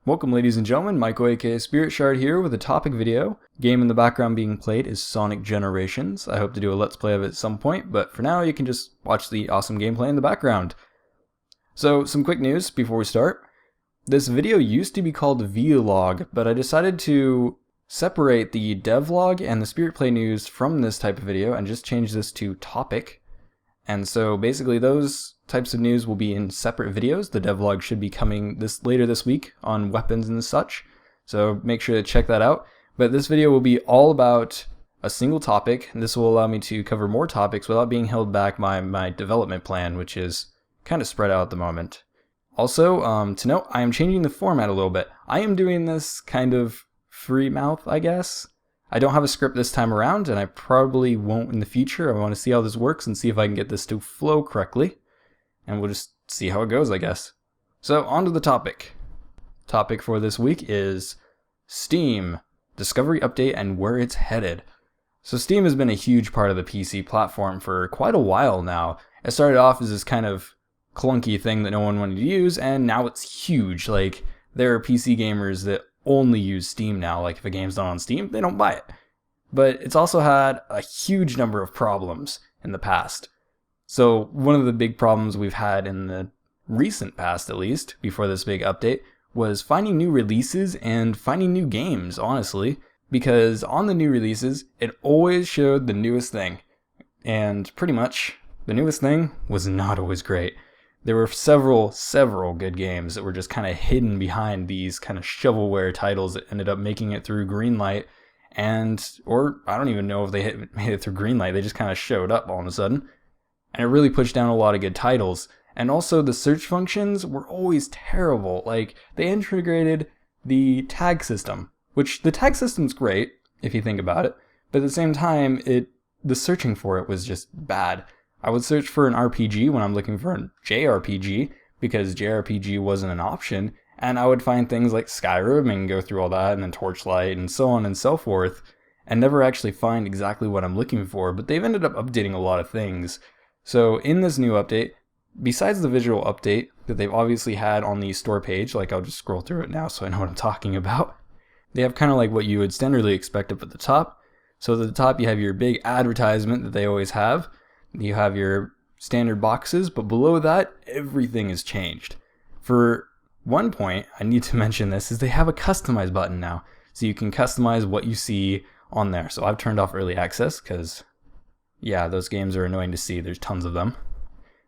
Welcome ladies and gentlemen, Michael aka Spirit Shard here with a topic video. Game in the background being played is Sonic Generations. I hope to do a let's play of it at some point, but for now you can just watch the awesome gameplay in the background. So some quick news before we start. This video used to be called Vlog, but I decided to separate the devlog and the Spirit Play news from this type of video and just change this to topic. And so basically those types of news will be in separate videos. The devlog should be coming later this week on weapons and such. So make sure to check that out. But this video will be all about a single topic, and this will allow me to cover more topics without being held back by my development plan, which is kind of spread out at the moment. Also, to note, I am changing the format a little bit. I am doing this kind of free mouth, I guess. I don't have a script this time around, and I probably won't in the future. I want to see how this works and see if I can get this to flow correctly. And we'll just see how it goes, I guess. So, on to the topic. Topic for this week is Steam, Discovery Update and where it's headed. So Steam has been a huge part of the PC platform for quite a while now. It started off as this kind of clunky thing that no one wanted to use, and now it's huge. Like, there are PC gamers that only use Steam now. Like, if a game's not on Steam, they don't buy it. But it's also had a huge number of problems in the past. So one of the big problems we've had in the recent past, at least, before this big update, was finding new releases and finding new games, honestly. Because on the new releases, it always showed the newest thing. And pretty much, the newest thing was not always great. There were several good games that were just kind of hidden behind these kind of shovelware titles that ended up making it through Greenlight. Or I don't even know if they made it through Greenlight, they just kind of showed up all of a sudden. And it really pushed down a lot of good titles. And also the search functions were always terrible. Like, they integrated the tag system, which the tag system's great, if you think about it. But at the same time, the searching for it was just bad. I would search for an RPG when I'm looking for a JRPG, because JRPG wasn't an option. And I would find things like Skyrim and go through all that, and then Torchlight, and so on and so forth, and never actually find exactly what I'm looking for. But they've ended up updating a lot of things. So in this new update, besides the visual update that they've obviously had on the store page, like I'll just scroll through it now so I know what I'm talking about, they have kind of like what you would standardly expect up at the top. So at the top you have your big advertisement that they always have. You have your standard boxes, but below that, everything has changed. For one point, I need to mention this, is they have a customize button now. So you can customize what you see on there. So I've turned off early access because, yeah, those games are annoying to see. There's tons of them.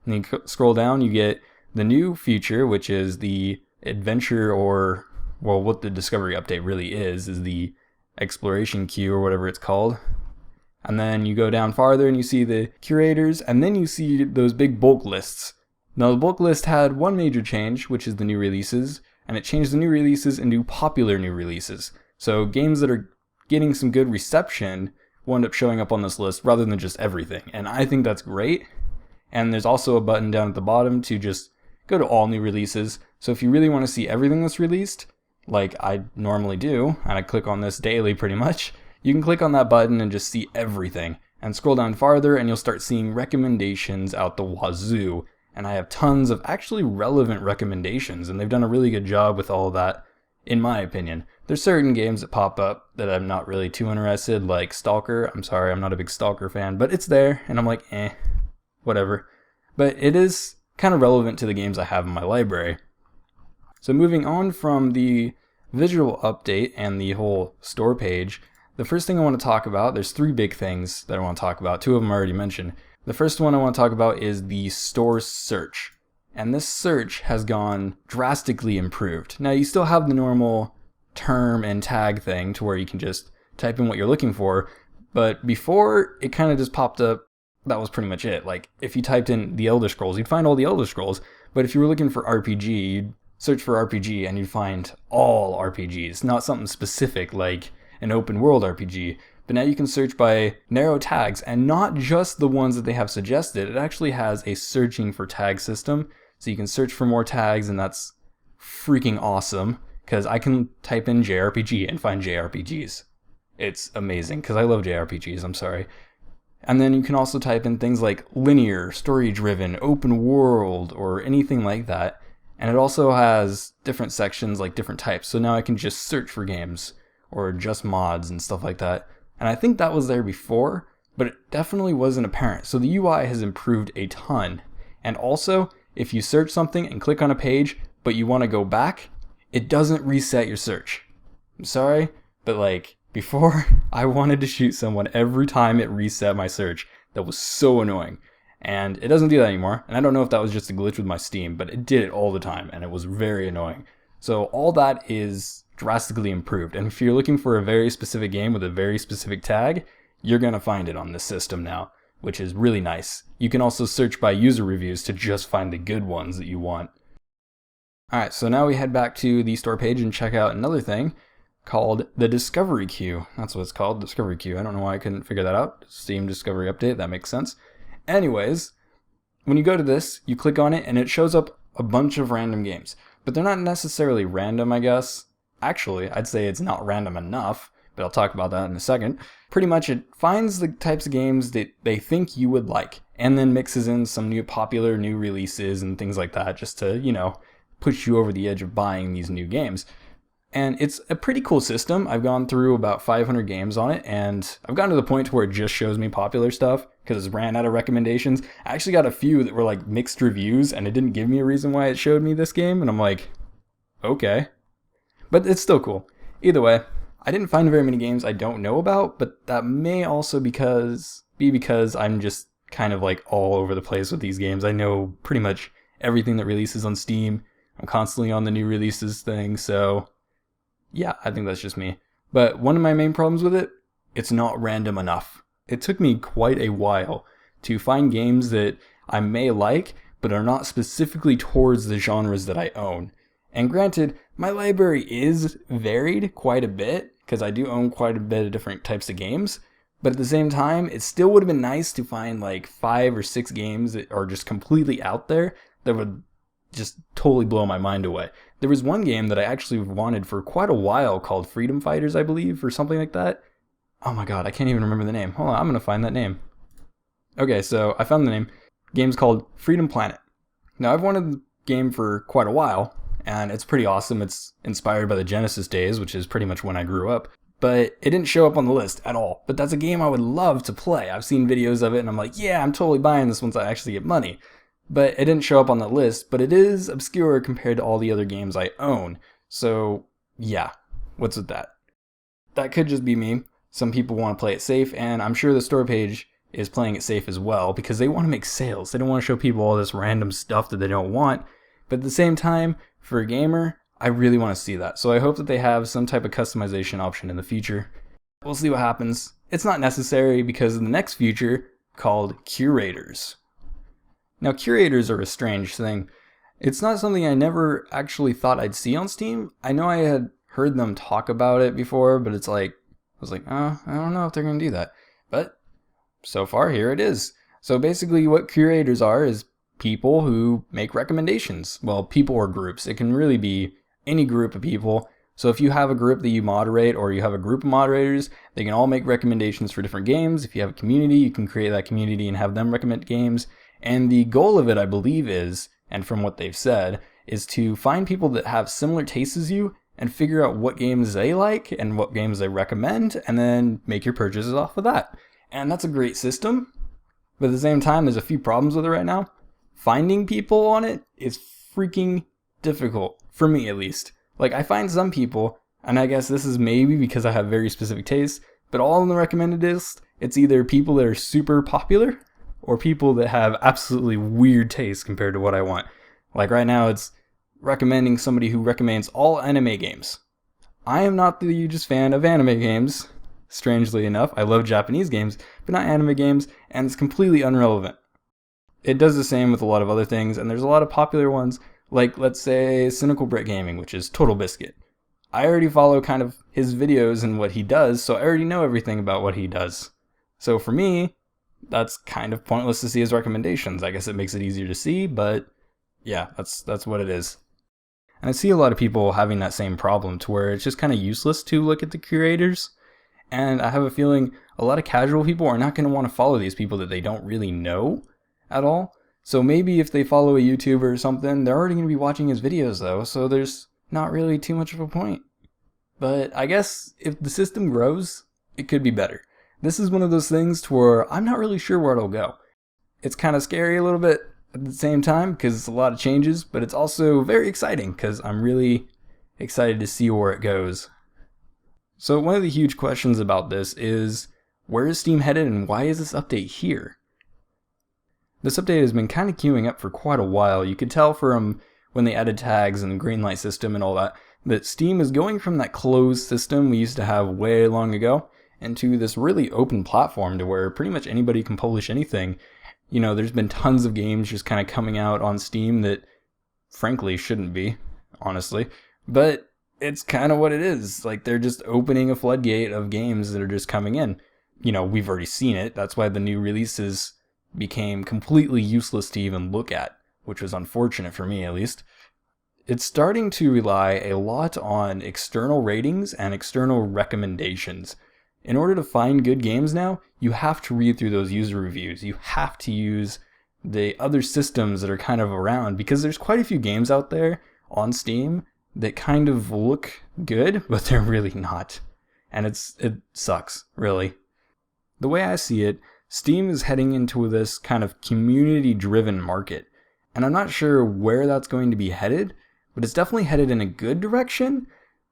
And then you scroll down, you get the new feature, which is the adventure, or, well, what the Discovery Update really is the exploration queue or whatever it's called. And then you go down farther and you see the curators, and then you see those big bulk lists. Now the bulk list had one major change, which is the new releases, and it changed the new releases into popular new releases. So games that are getting some good reception will end up showing up on this list rather than just everything. And I think that's great. And there's also a button down at the bottom to just go to all new releases. So if you really want to see everything that's released, like I normally do, and I click on this daily pretty much, you can click on that button and just see everything. And scroll down farther and you'll start seeing recommendations out the wazoo. And I have tons of actually relevant recommendations, and they've done a really good job with all of that, in my opinion. There's certain games that pop up that I'm not really too interested, like Stalker. I'm sorry, I'm not a big Stalker fan, but it's there, and I'm like, whatever. But it is kind of relevant to the games I have in my library. So moving on from the visual update and the whole store page, the first thing I want to talk about, there's three big things that I want to talk about. Two of them I already mentioned. The first one I want to talk about is the store search. And this search has gone drastically improved. Now you still have the normal term and tag thing to where you can just type in what you're looking for. But before, it kind of just popped up. That was pretty much it. Like, if you typed in the Elder Scrolls, you'd find all the Elder Scrolls. But if you were looking for RPG, you'd search for RPG and you'd find all RPGs. Not something specific like an open world RPG. But now you can search by narrow tags, and not just the ones that they have suggested. It actually has a searching for tag system. So you can search for more tags, and that's freaking awesome. Because I can type in JRPG and find JRPGs. It's amazing, because I love JRPGs, I'm sorry. And then you can also type in things like linear, story-driven, open world, or anything like that. And it also has different sections, like different types. So now I can just search for games or just mods and stuff like that. And I think that was there before, but it definitely wasn't apparent. So the UI has improved a ton. And also, if you search something and click on a page, but you want to go back, it doesn't reset your search. I'm sorry, but like before, I wanted to shoot someone every time it reset my search. That was so annoying. And it doesn't do that anymore. And I don't know if that was just a glitch with my Steam, but it did it all the time and it was very annoying. So all that is drastically improved. And if you're looking for a very specific game with a very specific tag, you're going to find it on this system now, which is really nice. You can also search by user reviews to just find the good ones that you want. Alright, so now we head back to the store page and check out another thing called the Discovery Queue. That's what it's called, Discovery Queue. I don't know why I couldn't figure that out. Steam Discovery Update, that makes sense. Anyways, when you go to this, you click on it and it shows up a bunch of random games. But they're not necessarily random, I guess. Actually, I'd say it's not random enough, but I'll talk about that in a second. Pretty much it finds the types of games that they think you would like, and then mixes in some new popular new releases and things like that just to, push you over the edge of buying these new games. And it's a pretty cool system. I've gone through about 500 games on it, and I've gotten to the point where it just shows me popular stuff because it ran out of recommendations. I actually got a few that were like mixed reviews, and it didn't give me a reason why it showed me this game, and I'm like, okay. But it's still cool. Either way, I didn't find very many games I don't know about, but that may also be because I'm just kind of like all over the place with these games. I know pretty much everything that releases on Steam. I'm constantly on the new releases thing, so yeah, I think that's just me. But one of my main problems with it, it's not random enough. It took me quite a while to find games that I may like, but are not specifically towards the genres that I own. And granted, my library is varied quite a bit, because I do own quite a bit of different types of games. But at the same time, it still would have been nice to find like 5 or 6 games that are just completely out there that would just totally blow my mind away. There was one game that I actually wanted for quite a while called Freedom Fighters, I believe, or something like that. Oh my god, I can't even remember the name. Hold on, I'm going to find that name. Okay, so I found the name. The game's called Freedom Planet. Now, I've wanted the game for quite a while, and it's pretty awesome. It's inspired by the Genesis days, which is pretty much when I grew up. But it didn't show up on the list at all. But that's a game I would love to play. I've seen videos of it, and I'm like, yeah, I'm totally buying this once I actually get money. But it didn't show up on the list, but it is obscure compared to all the other games I own. So, yeah, what's with that? That could just be me. Some people want to play it safe, and I'm sure the store page is playing it safe as well, because they want to make sales. They don't want to show people all this random stuff that they don't want. But at the same time, for a gamer, I really want to see that. So I hope that they have some type of customization option in the future. We'll see what happens. It's not necessary because of the next feature called Curators. Now, curators are a strange thing. It's not something I never actually thought I'd see on Steam. I know I had heard them talk about it before, but it's like, I was like, I don't know if they're going to do that. But so far, here it is. So basically what curators are is people who make recommendations. Well, people or groups. It can really be any group of people. So if you have a group that you moderate or you have a group of moderators, they can all make recommendations for different games. If you have a community, you can create that community and have them recommend games. And the goal of it, I believe, is, and from what they've said, is to find people that have similar tastes as you and figure out what games they like and what games they recommend, and then make your purchases off of that. And that's a great system, but at the same time, there's a few problems with it right now. Finding people on it is freaking difficult, for me at least. Like, I find some people, and I guess this is maybe because I have very specific tastes, but all on the recommended list, it's either people that are super popular, or people that have absolutely weird tastes compared to what I want. Like right now, it's recommending somebody who recommends all anime games. I am not the hugest fan of anime games, strangely enough. I love Japanese games, but not anime games, and it's completely irrelevant. It does the same with a lot of other things, and there's a lot of popular ones, like, let's say, Cynical Brit Gaming, which is Total Biscuit. I already follow kind of his videos and what he does, so I already know everything about what he does. So for me, that's kind of pointless to see his recommendations. I guess it makes it easier to see, but yeah, that's what it is. And I see a lot of people having that same problem to where it's just kind of useless to look at the curators. And I have a feeling a lot of casual people are not going to want to follow these people that they don't really know at all. So maybe if they follow a YouTuber or something, they're already going to be watching his videos though, so there's not really too much of a point. But I guess if the system grows, it could be better. This is one of those things to where I'm not really sure where it'll go. It's kind of scary a little bit at the same time because it's a lot of changes, but it's also very exciting because I'm really excited to see where it goes. So one of the huge questions about this is, where is Steam headed and why is this update here? This update has been kind of queuing up for quite a while. You could tell from when they added tags and the green light system and all that Steam is going from that closed system we used to have way long ago into this really open platform to where pretty much anybody can publish anything. You know, there's been tons of games just kind of coming out on Steam that frankly shouldn't be, honestly. But it's kind of what it is. Like, they're just opening a floodgate of games that are just coming in. You know, we've already seen it. That's why the new releases became completely useless to even look at, which was unfortunate for me at least. It's starting to rely a lot on external ratings and external recommendations. In order to find good games now, you have to read through those user reviews. You have to use the other systems that are kind of around, because there's quite a few games out there on Steam that kind of look good, but they're really not. And it sucks, really. The way I see it, Steam is heading into this kind of community-driven market. And I'm not sure where that's going to be headed, but it's definitely headed in a good direction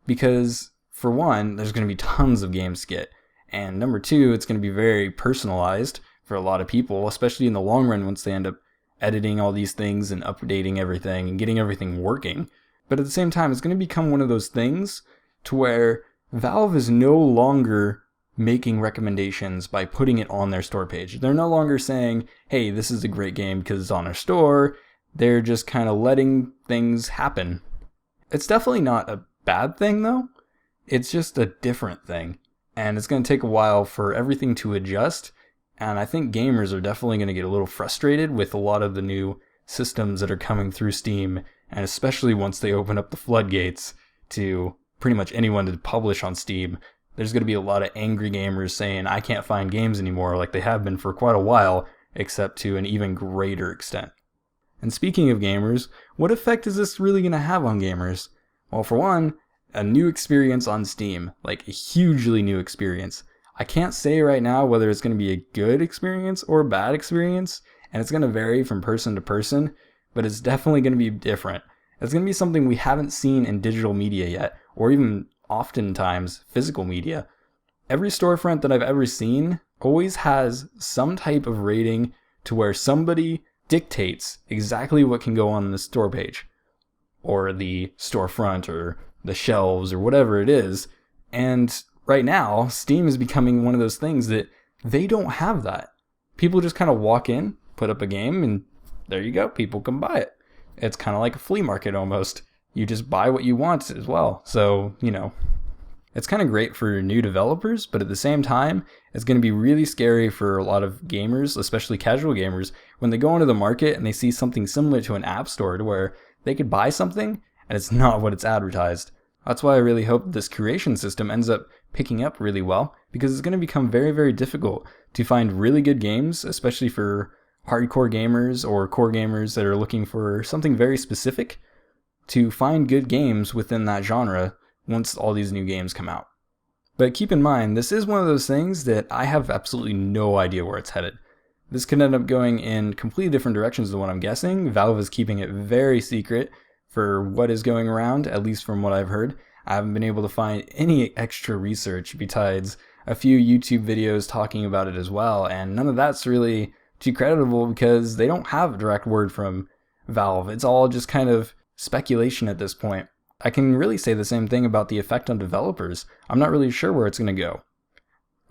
because, for one, there's going to be tons of games to get. And number two, it's going to be very personalized for a lot of people, especially in the long run once they end up editing all these things and updating everything and getting everything working. But at the same time, it's going to become one of those things to where Valve is no longer making recommendations by putting it on their store page. They're no longer saying, hey, this is a great game because it's on our store. They're just kind of letting things happen. It's definitely not a bad thing though. It's just a different thing. And it's going to take a while for everything to adjust. And I think gamers are definitely going to get a little frustrated with a lot of the new systems that are coming through Steam. And especially once they open up the floodgates to pretty much anyone to publish on Steam, there's going to be a lot of angry gamers saying, I can't find games anymore, like they have been for quite a while, except to an even greater extent. And speaking of gamers, what effect is this really going to have on gamers? Well, for one, a new experience on Steam, like a hugely new experience. I can't say right now whether it's going to be a good experience or a bad experience, and it's going to vary from person to person, but it's definitely going to be different. It's going to be something we haven't seen in digital media yet, or even oftentimes physical media. Every storefront that I've ever seen always has some type of rating to where somebody dictates exactly what can go on the store page, or the storefront, or the shelves, or whatever it is. And right now, Steam is becoming one of those things that they don't have that. People just kind of walk in, put up a game, and there you go, people can buy it. It's kind of like a flea market almost. You just buy what you want as well. So, you know, it's kind of great for new developers, but at the same time, it's going to be really scary for a lot of gamers, especially casual gamers, when they go into the market and they see something similar to an app store to where they could buy something and it's not what it's advertised. That's why I really hope this curation system ends up picking up really well, because it's going to become very, very difficult to find really good games, especially for hardcore gamers or core gamers that are looking for something very specific, to find good games within that genre once all these new games come out. But keep in mind, this is one of those things that I have absolutely no idea where it's headed. This could end up going in completely different directions than what I'm guessing. Valve is keeping it very secret for what is going around, at least from what I've heard. I haven't been able to find any extra research besides a few YouTube videos talking about it as well, and none of that's really too creditable because they don't have a direct word from Valve. It's all just kind of speculation at this point. I can really say the same thing about the effect on developers. I'm not really sure where it's going to go.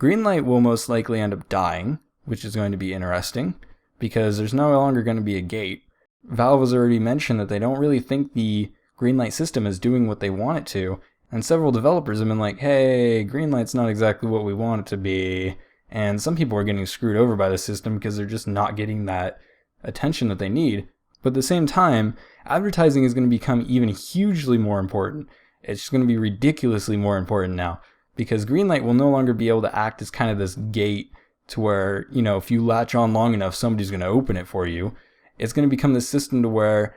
Greenlight will most likely end up dying, which is going to be interesting, because there's no longer going to be a gate. Valve has already mentioned that they don't really think the Greenlight system is doing what they want it to, and several developers have been like, hey, Greenlight's not exactly what we want it to be, and some people are getting screwed over by the system because they're just not getting that attention that they need. But at the same time, advertising is going to become even hugely more important. It's going to be ridiculously more important now, because Greenlight will no longer be able to act as kind of this gate to where, you know, if you latch on long enough, somebody's going to open it for you. it's going to become this system to where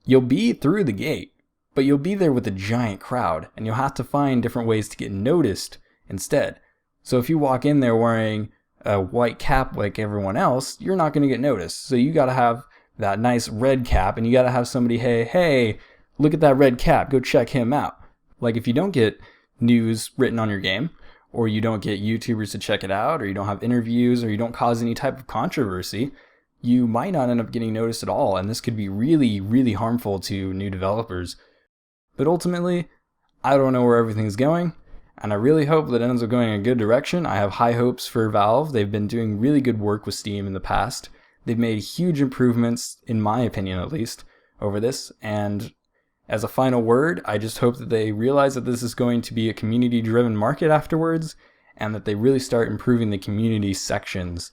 you'll be through the gate, but you'll be there with a giant crowd, and you'll have to find different ways to get noticed instead. So if you walk in there wearing a white cap like everyone else, you're not going to get noticed. So you got to have that nice red cap, and you got to have somebody, hey, look at that red cap, go check him out. Like if you don't get news written on your game, or you don't get YouTubers to check it out, or you don't have interviews, or you don't cause any type of controversy, you might not end up getting noticed at all, and this could be really, really harmful to new developers. But ultimately, I don't know where everything's going, and I really hope that it ends up going in a good direction. I have high hopes for Valve. They've been doing really good work with Steam in the past. They've made huge improvements, in my opinion at least, over this, and as a final word, I just hope that they realize that this is going to be a community-driven market afterwards, and that they really start improving the community sections.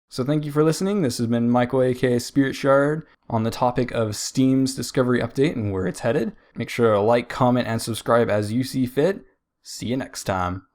So thank you for listening. This has been Michael, aka Spirit Shard, on the topic of Steam's Discovery Update and where it's headed. Make sure to like, comment, and subscribe as you see fit. See you next time.